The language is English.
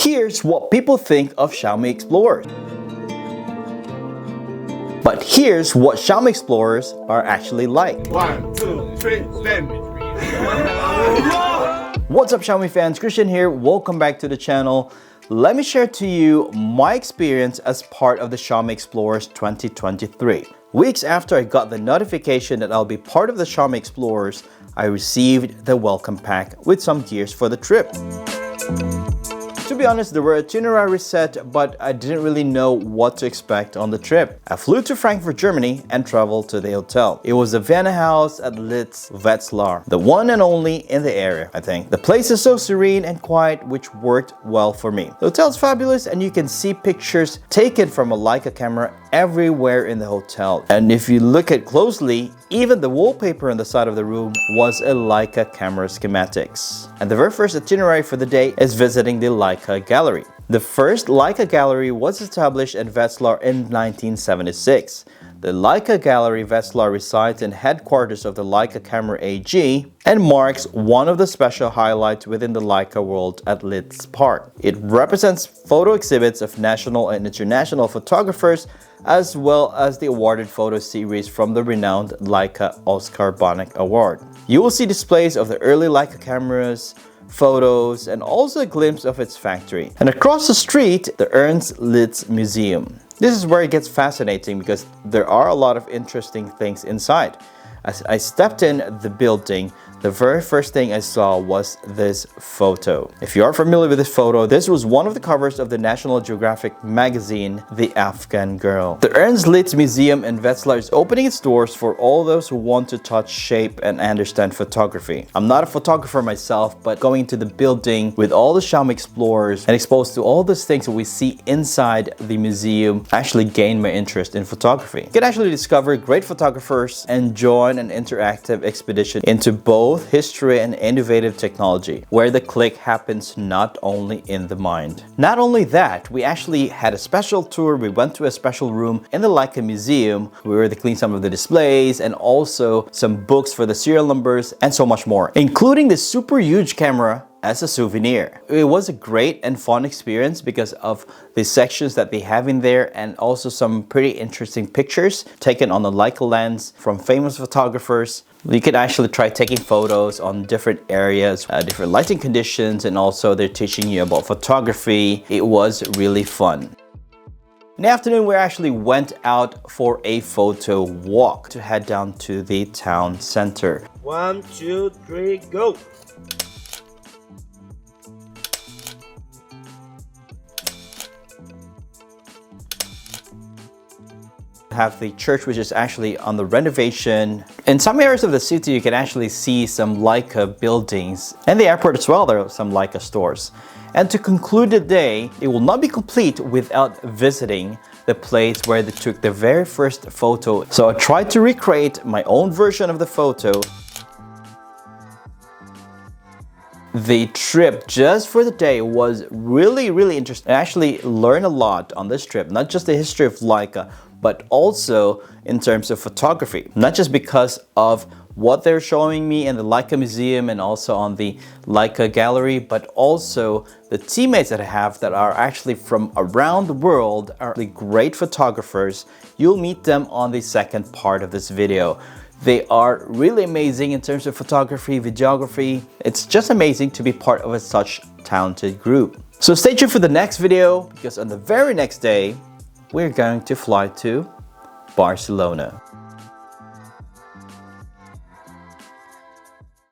Here's what people think of Xiaomi Explorers. But here's what Xiaomi Explorers are actually like. 1, 2, 3, stand. What's up Xiaomi fans, Christian here, welcome back to the channel. Let me share to you my experience as part of the Xiaomi Explorers 2023. Weeks after I got the notification that I'll be part of the Xiaomi Explorers, I received the welcome pack with some gears for the trip. To be honest, there were itinerary set, but I didn't really know what to expect on the trip. I flew to Frankfurt, Germany and traveled to the hotel. It was a Vienna house at Leitz-Park, the one and only in the area, I think. The place is so serene and quiet, which worked well for me. The hotel's fabulous and you can see pictures taken from a Leica camera everywhere in the hotel. And if you look at closely, even the wallpaper on the side of the room was a Leica camera schematics. And the very first itinerary for the day is visiting the Leica gallery. The first Leica gallery was established at Wetzlar in 1976. The Leica Gallery Wetzlar resides in headquarters of the Leica Camera AG and marks one of the special highlights within the Leica world at Leitz-Park. It represents photo exhibits of national and international photographers, as well as the awarded photo series from the renowned Leica Oscar Bonnet Award. You will see displays of the early Leica cameras, photos, and also a glimpse of its factory. And across the street, the Ernst Litz Museum. This is where it gets fascinating because there are a lot of interesting things inside. As I stepped in the building, the very first thing I saw was this photo. If you are familiar with this photo, this was one of the covers of the National Geographic magazine, The Afghan Girl. The Ernst Litz Museum in Wetzlar is opening its doors for all those who want to touch, shape, and understand photography. I'm not a photographer myself, but going to the building with all the Xiaomi Explorers and exposed to all those things that we see inside the museum actually gained my interest in photography. You can actually discover great photographers and join an interactive expedition into both history and innovative technology, where the click happens not only in the mind. Not only that, we actually had a special tour. We went to a special room in the Leica Museum. We were to clean some of the displays and also some books for the serial numbers and so much more, including the super huge camera as a souvenir. It was a great and fun experience because of the sections that they have in there and also some pretty interesting pictures taken on the Leica lens from famous photographers. You can actually try taking photos on different areas, different lighting conditions, and also they're teaching you about photography. It was really fun. In the afternoon, we actually went out for a photo walk to head down to the town center. 1, 2, 3, go! Have the church, which is actually on the renovation. In some areas of the city, you can actually see some Leica buildings. And the airport as well, there are some Leica stores. And to conclude the day, it will not be complete without visiting the place where they took the very first photo. So I tried to recreate my own version of the photo. The trip just for the day was really interesting. I actually learned a lot on this trip, not just the history of Leica, but also in terms of photography. Not just because of what they're showing me in the Leica Museum and also on the Leica Gallery, but also the teammates that I have that are actually from around the world are really great photographers. You'll meet them on the second part of this video. They are really amazing in terms of photography, videography. It's just amazing to be part of such talented group. So stay tuned for the next video because on the very next day, we're going to fly to Barcelona.